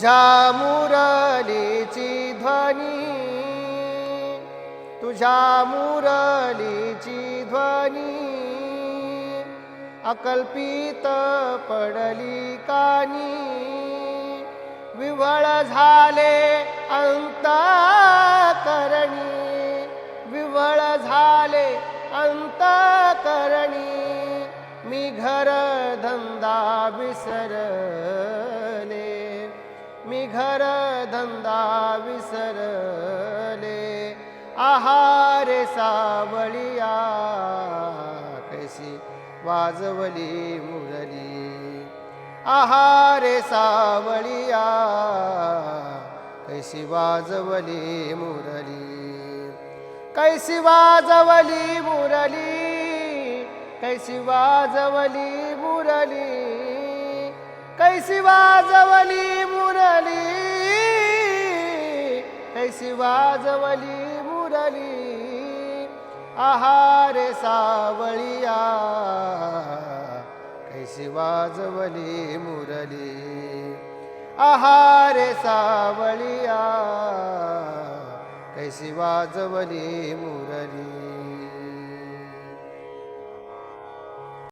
तुझ्या मुरलीची ध्वनी, तुझ्या मुरलीची ध्वनी अकल्पित पडली कानी, विव्हळ झाले अंतःकरणी, विव्हळ झाले अंतःकरणी, मी घर धंदा विसरले, मी घर धंदा विसरले, आहारे सावळिया कैसी वाजवली मुरली, आहारे सावळिया कैसी वाजवली मुरली, कैसी वाजवली मुरली, कैसी वाजवली मुरली, कैसी वाजवली मुरली, कैसी वाजवली मुरली, आहारे सावळिया कैसी वाजवली मुरली, आहारे सावळिया कैसी वाजवली मुरली.